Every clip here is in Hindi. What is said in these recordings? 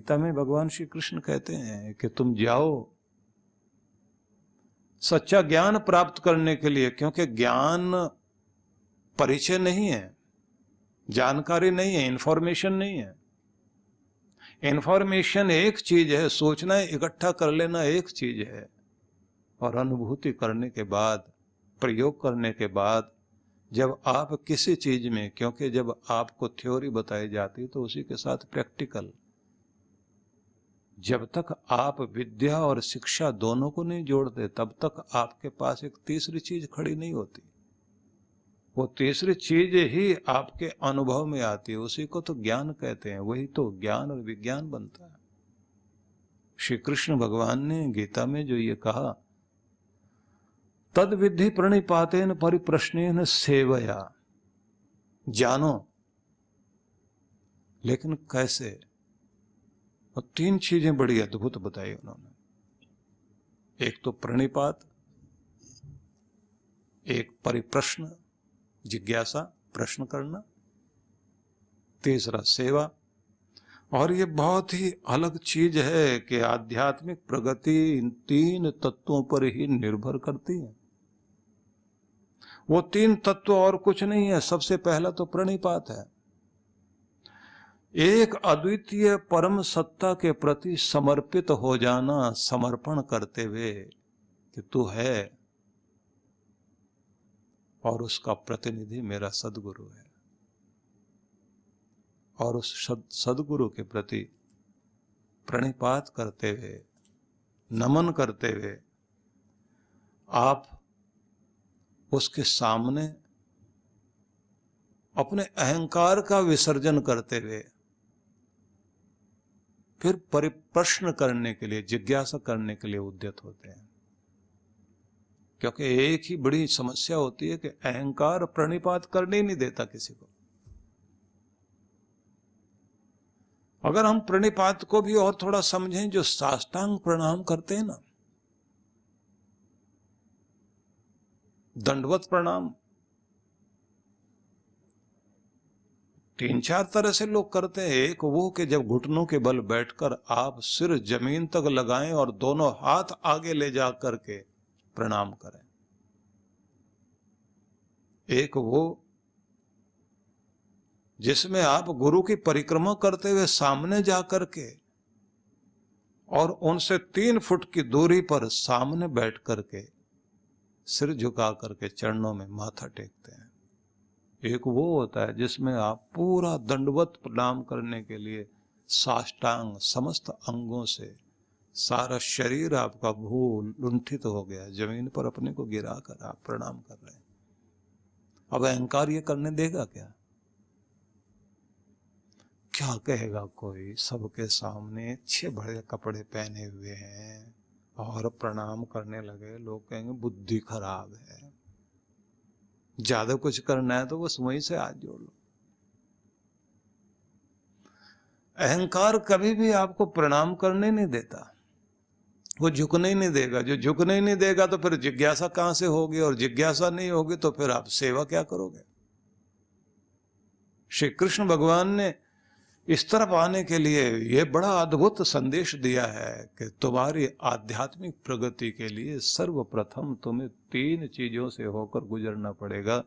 गीता में भगवान श्री कृष्ण कहते हैं कि तुम जाओ सच्चा ज्ञान प्राप्त करने के लिए, क्योंकि ज्ञान परिचय नहीं है, जानकारी नहीं है, इंफॉर्मेशन नहीं है। इंफॉर्मेशन एक चीज है, सोचना इकट्ठा कर लेना एक चीज है, और अनुभूति करने के बाद, प्रयोग करने के बाद, जब आप किसी चीज में, क्योंकि जब आपको थ्योरी बताई जाती तो उसी के साथ प्रैक्टिकल, जब तक आप विद्या और शिक्षा दोनों को नहीं जोड़ते तब तक आपके पास एक तीसरी चीज खड़ी नहीं होती। वो तीसरी चीज ही आपके अनुभव में आती है, उसी को तो ज्ञान कहते हैं, वही तो ज्ञान और विज्ञान बनता है। श्री कृष्ण भगवान ने गीता में जो ये कहा, तद विद्धि प्रणिपातेन परिप्रश्नेन सेवया, जानो, लेकिन कैसे? और तीन चीजें बड़ी अद्भुत बताई उन्होंने। एक तो प्रणिपात, एक परिप्रश्न, जिज्ञासा, प्रश्न करना, तीसरा सेवा। और ये बहुत ही अलग चीज है कि आध्यात्मिक प्रगति इन तीन तत्वों पर ही निर्भर करती है। वो तीन तत्व और कुछ नहीं है। सबसे पहला तो प्रणिपात है, एक अद्वितीय परम सत्ता के प्रति समर्पित हो जाना, समर्पण करते हुए कि तू है और उसका प्रतिनिधि मेरा सदगुरु है, और उस सदगुरु के प्रति प्रणिपात करते हुए, नमन करते हुए आप उसके सामने अपने अहंकार का विसर्जन करते हुए फिर परिप्रश्न करने के लिए, जिज्ञासा करने के लिए उद्यत होते हैं। क्योंकि एक ही बड़ी समस्या होती है कि अहंकार प्रणिपात करने ही नहीं देता किसी को। अगर हम प्रणिपात को भी और थोड़ा समझें, जो साष्टांग प्रणाम करते हैं ना, दंडवत प्रणाम, तीन चार तरह से लोग करते हैं। एक वो कि जब घुटनों के बल बैठकर आप सिर जमीन तक लगाएं और दोनों हाथ आगे ले जा करके प्रणाम करें। एक वो जिसमें आप गुरु की परिक्रमा करते हुए सामने जा करके और उनसे 3 फुट की दूरी पर सामने बैठ करके सिर झुका करके चरणों में माथा टेकते हैं। एक वो होता है जिसमें आप पूरा दंडवत प्रणाम करने के लिए साष्टांग, समस्त अंगों से सारा शरीर आपका भू लुंठित हो गया, जमीन पर अपने को गिरा कर आप प्रणाम कर रहे हैं। अब अहंकार ये करने देगा क्या? क्या कहेगा कोई? सबके सामने अच्छे बड़े कपड़े पहने हुए हैं और प्रणाम करने लगे, लोग कहेंगे बुद्धि खराब है। ज्यादा कुछ करना है तो बस वहीं से हाथ जोड़ लो। अहंकार कभी भी आपको प्रणाम करने नहीं देता, वो झुकने ही नहीं देगा। जो झुकने ही नहीं देगा तो फिर जिज्ञासा कहां से होगी, और जिज्ञासा नहीं होगी तो फिर आप सेवा क्या करोगे? श्री कृष्ण भगवान ने इस तरफ आने के लिए यह बड़ा अद्भुत संदेश दिया है कि तुम्हारी आध्यात्मिक प्रगति के लिए सर्वप्रथम तुम्हें 3 चीजों से होकर गुजरना पड़ेगा।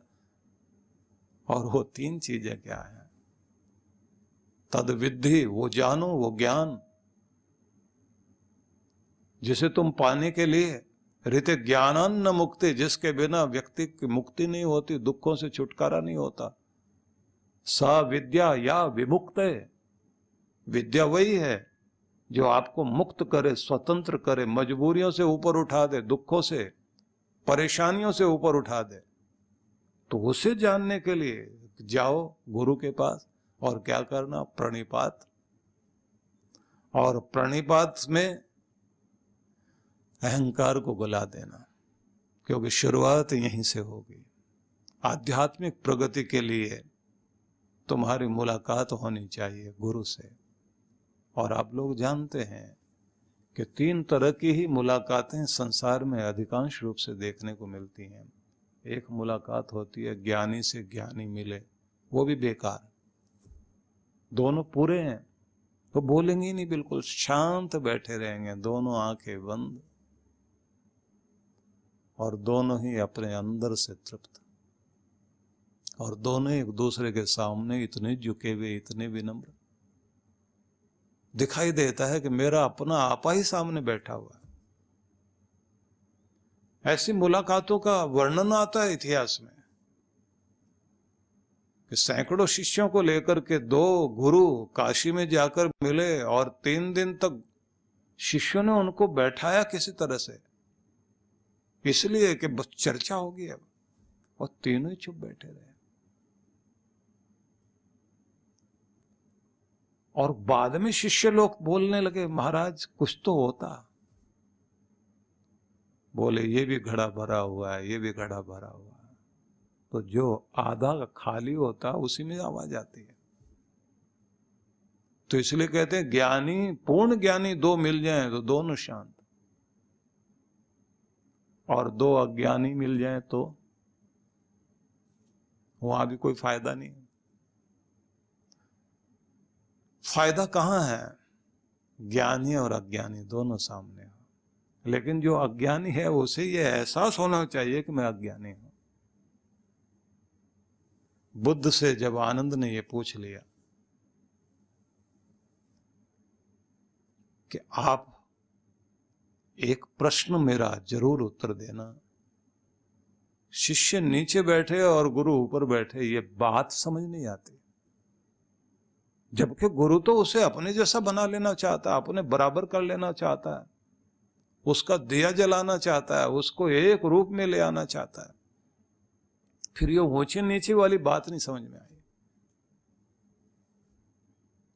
और वो 3 चीजें क्या है? तद विद्धि, वो जानो, वो ज्ञान जिसे तुम पाने के लिए, ऋते ज्ञानान्न मुक्ति, जिसके बिना व्यक्ति की मुक्ति नहीं होती, दुखों से छुटकारा नहीं होता। सा विद्या या विमुक्त, विद्या वही है जो आपको मुक्त करे, स्वतंत्र करे, मजबूरियों से ऊपर उठा दे, दुखों से, परेशानियों से ऊपर उठा दे। तो उसे जानने के लिए जाओ गुरु के पास, और क्या करना? प्रणिपात। और प्रणिपात में अहंकार को गला देना, क्योंकि शुरुआत यहीं से होगी। आध्यात्मिक प्रगति के लिए तुम्हारी मुलाकात होनी चाहिए गुरु से। और आप लोग जानते हैं कि 3 तरह की ही मुलाकातें संसार में अधिकांश रूप से देखने को मिलती हैं। एक मुलाकात होती है ज्ञानी से ज्ञानी मिले, वो भी बेकार। दोनों पूरे हैं, तो बोलेंगे ही नहीं, बिल्कुल शांत बैठे रहेंगे, दोनों आंखें बंद, और दोनों ही अपने अंदर से तृप्त, और दोनों एक दूसरे के सामने इतने झुके हुए, इतने विनम्र, दिखाई देता है कि मेरा अपना आपा ही सामने बैठा हुआ है। ऐसी मुलाकातों का वर्णन आता है इतिहास में कि सैकड़ों शिष्यों को लेकर के 2 गुरु काशी में जाकर मिले, और 3 दिन तक शिष्यों ने उनको बैठाया किसी तरह से, इसलिए कि बस चर्चा होगी अब, और तीनों ही चुप बैठे रहे। और बाद में शिष्य लोग बोलने लगे, महाराज कुछ तो होता। बोले ये भी घड़ा भरा हुआ है, ये भी घड़ा भरा हुआ है, तो जो आधा खाली होता उसी में आवाज आती है। तो इसलिए कहते हैं ज्ञानी, पूर्ण ज्ञानी 2 मिल जाएं तो दोनों शांत, और 2 अज्ञानी मिल जाएं तो वहां भी कोई फायदा नहीं है। फायदा कहां है? ज्ञानी और अज्ञानी दोनों सामने हो, लेकिन जो अज्ञानी है उसे ये एहसास होना चाहिए कि मैं अज्ञानी हूं। बुद्ध से जब आनंद ने ये पूछ लिया कि आप एक प्रश्न मेरा जरूर उत्तर देना, शिष्य नीचे बैठे और गुरु ऊपर बैठे, ये बात समझ नहीं आती, जबकि गुरु तो उसे अपने जैसा बना लेना चाहता है, अपने बराबर कर लेना चाहता है, उसका दिया जलाना चाहता है, उसको एक रूप में ले आना चाहता है। फिर ये ऊंचे नीचे वाली बात नहीं समझ में आई।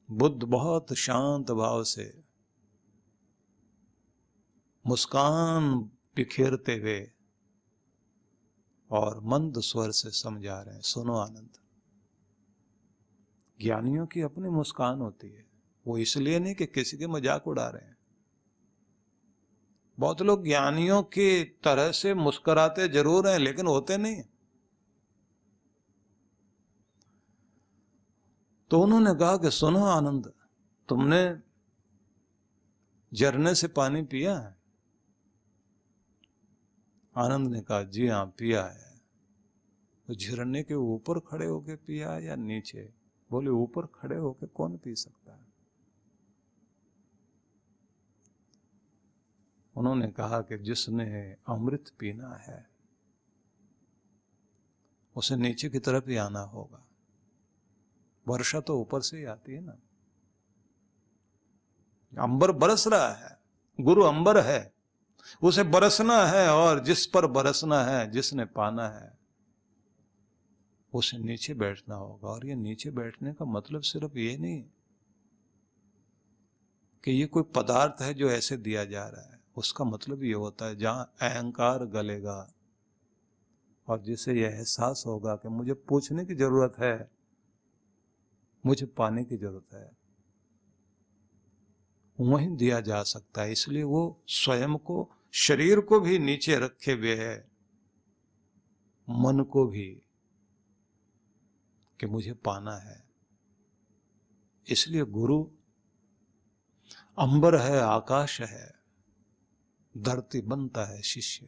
बुद्ध बहुत शांत भाव से, मुस्कान बिखेरते हुए और मंद स्वर से समझा रहे हैं, सुनो आनंद, ज्ञानियों की अपनी मुस्कान होती है, वो इसलिए नहीं कि किसी के मजाक उड़ा रहे हैं। बहुत लोग ज्ञानियों की तरह से मुस्कुराते जरूर हैं, लेकिन होते नहीं। तो उन्होंने कहा कि सुनो आनंद, तुमने झरने से पानी पिया है? आनंद ने कहा जी हाँ पिया है। तो झरने के ऊपर खड़े होके पिया या नीचे? बोले ऊपर खड़े होके कौन पी सकता है। उन्होंने कहा कि जिसने अमृत पीना है उसे नीचे की तरफ ही आना होगा, वर्षा तो ऊपर से ही आती है ना। अंबर बरस रहा है, गुरु अंबर है, उसे बरसना है, और जिस पर बरसना है, जिसने पाना है, उसे नीचे बैठना होगा। और ये नीचे बैठने का मतलब सिर्फ ये नहीं कि ये कोई पदार्थ है जो ऐसे दिया जा रहा है, उसका मतलब ये होता है जहां अहंकार गलेगा और जिसे यह एहसास होगा कि मुझे पूछने की जरूरत है, मुझे पाने की जरूरत है, वहीं दिया जा सकता है। इसलिए वो स्वयं को, शरीर को भी नीचे रखे हुए है, मन को भी, कि मुझे पाना है। इसलिए गुरु अंबर है, आकाश है, धरती बनता है शिष्य,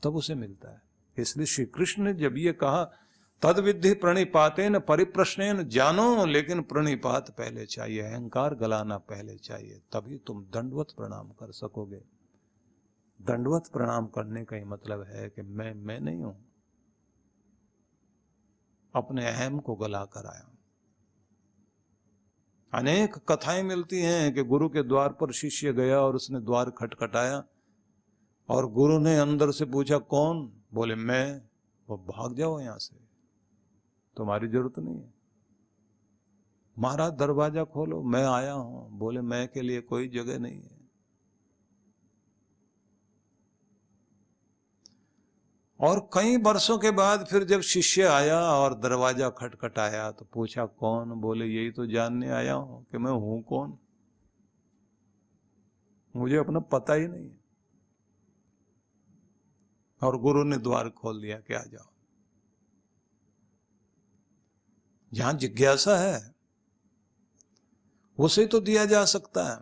तब उसे मिलता है। इसलिए श्री कृष्ण ने जब ये कहा तद विद्धि प्रणिपातेन परिप्रश्नेन जानो, लेकिन प्रणिपात पहले चाहिए, अहंकार गलाना पहले चाहिए, तभी तुम दंडवत प्रणाम कर सकोगे। दंडवत प्रणाम करने का ही मतलब है कि मैं नहीं हूं, अपने अहम को गला कर आया। अनेक कथाएं मिलती हैं कि गुरु के द्वार पर शिष्य गया और उसने द्वार खटखटाया और गुरु ने अंदर से पूछा कौन? बोले मैं। वो भाग जाओ यहां से, तुम्हारी जरूरत नहीं है। महाराज दरवाजा खोलो, मैं आया हूं। बोले मैं के लिए कोई जगह नहीं है। और कई वर्षों के बाद फिर जब शिष्य आया और दरवाजा खटखटाया तो पूछा कौन? बोले यही तो जानने आया हूं कि मैं हूं कौन, मुझे अपना पता ही नहीं है। और गुरु ने द्वार खोल दिया कि आ जाओ। जहां जिज्ञासा है उसे तो दिया जा सकता है।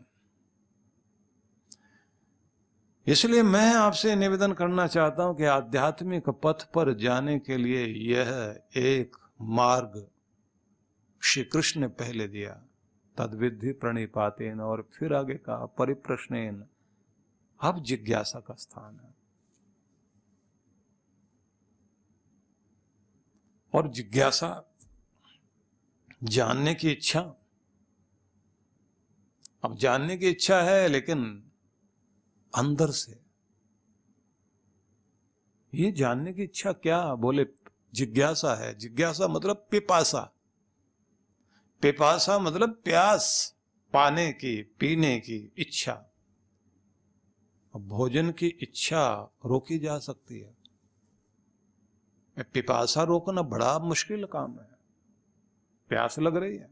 इसलिए मैं आपसे निवेदन करना चाहता हूं कि आध्यात्मिक पथ पर जाने के लिए यह एक मार्ग श्री कृष्ण ने पहले दिया, तद्विद्धि प्रणिपातेन, और फिर आगे कहा परिप्रश्नेन। अब जिज्ञासा का स्थान है, और जिज्ञासा जानने की इच्छा। अब जानने की इच्छा है, लेकिन अंदर से। ये जानने की इच्छा क्या? बोले जिज्ञासा है। जिज्ञासा मतलब पिपासा। पिपासा मतलब प्यास, पाने की, पीने की इच्छा। भोजन की इच्छा रोकी जा सकती है, पिपासा रोकना बड़ा मुश्किल काम है। प्यास लग रही है,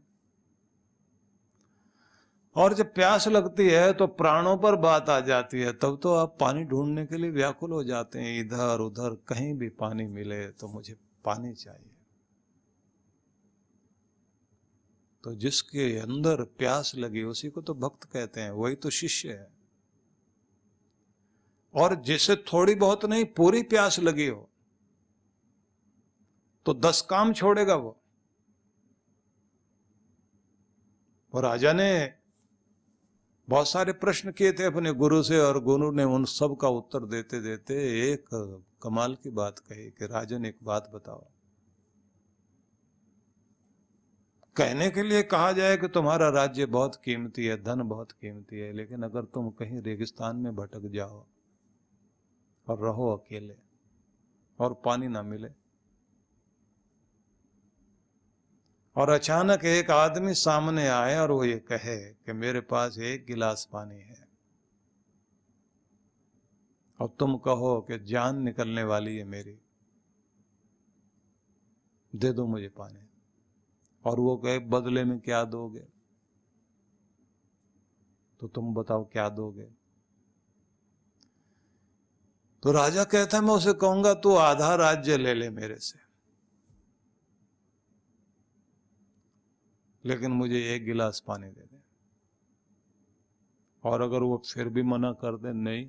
और जब प्यास लगती है तो प्राणों पर बात आ जाती है। तब तो आप पानी ढूंढने के लिए व्याकुल हो जाते हैं, इधर उधर कहीं भी पानी मिले तो मुझे पानी चाहिए। तो जिसके अंदर प्यास लगी उसी को तो भक्त कहते हैं, वही तो शिष्य है। और जिसे थोड़ी बहुत नहीं, पूरी प्यास लगी हो तो 10 काम छोड़ेगा वो। और राजा ने बहुत सारे प्रश्न किए थे अपने गुरु से, और गुरु ने उन सब का उत्तर देते देते एक कमाल की बात कही कि राजन, एक बात बताओ। कहने के लिए कहा जाए कि तुम्हारा राज्य बहुत कीमती है, धन बहुत कीमती है, लेकिन अगर तुम कहीं रेगिस्तान में भटक जाओ और रहो अकेले और पानी ना मिले, और अचानक एक आदमी सामने आए और वो ये कहे कि मेरे पास 1 गिलास पानी है, और तुम कहो कि जान निकलने वाली है मेरी, दे दो मुझे पानी, और वो कहे बदले में क्या दोगे? तो तुम बताओ क्या दोगे? तो राजा कहता है, मैं उसे कहूंगा तू आधा राज्य ले ले मेरे से, लेकिन मुझे 1 गिलास पानी दे दे। और अगर वो फिर भी मना कर दे नहीं,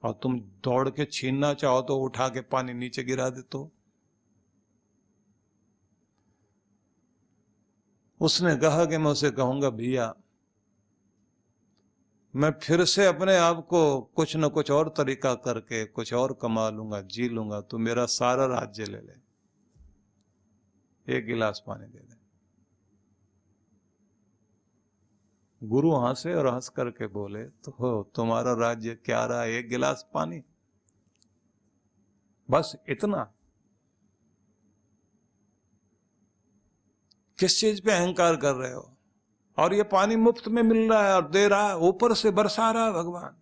और तुम दौड़ के छीनना चाहो तो उठा के पानी नीचे गिरा दे, तो उसने कहा कि मैं उसे कहूंगा, भैया मैं फिर से अपने आप को कुछ न कुछ और तरीका करके कुछ और कमा लूंगा, जी लूंगा, तू मेरा सारा राज्य ले ले, 1 गिलास पानी दे दे। गुरु हंसे और हंस करके बोले, तो तुम्हारा राज्य क्या रहा, 1 गिलास पानी, बस इतना? किस चीज पे अहंकार कर रहे हो? और ये पानी मुफ्त में मिल रहा है और दे रहा है, ऊपर से बरसा रहा है भगवान।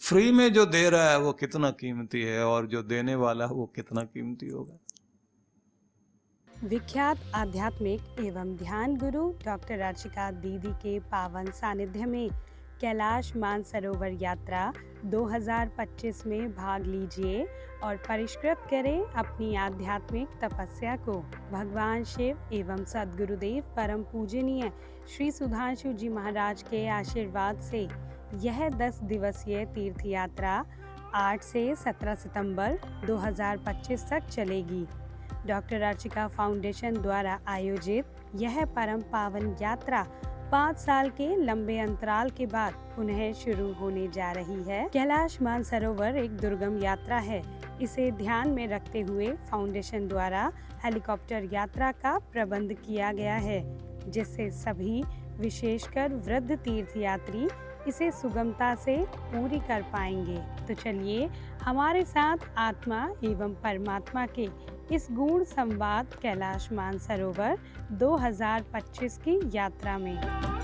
फ्री में जो दे रहा है वो कितना कीमती है, और जो देने वाला है वो कितना कीमती होगा। विख्यात आध्यात्मिक एवं ध्यान गुरु डॉक्टर राचिका दीदी के पावन सानिध्य में कैलाश मानसरोवर यात्रा 2025 में भाग लीजिए और परिष्कृत करें अपनी आध्यात्मिक तपस्या को। भगवान शिव एवं सद्गुरुदेव परम पूजनीय श्री सुधांशु जी महाराज के आशीर्वाद से यह 10 दिवसीय तीर्थ यात्रा 8 से 17 सितंबर 2025 तक चलेगी। डॉक्टर राचिका फाउंडेशन द्वारा आयोजित यह परम पावन यात्रा 5 साल के लंबे अंतराल के बाद पुनः शुरू होने जा रही है। कैलाश मानसरोवर एक दुर्गम यात्रा है। इसे ध्यान में रखते हुए फाउंडेशन द्वारा हेलीकॉप्टर यात्रा का प्रबंध किया गया है, जिससे सभी विशेषकर वृद्ध तीर्थयात्री इसे सुगमता से पूरी कर पाएंगे। तो चलिए हमारे साथ आत्मा एवं परमात्मा के इस गूढ़ संवाद कैलाश मानसरोवर 2025 की यात्रा में।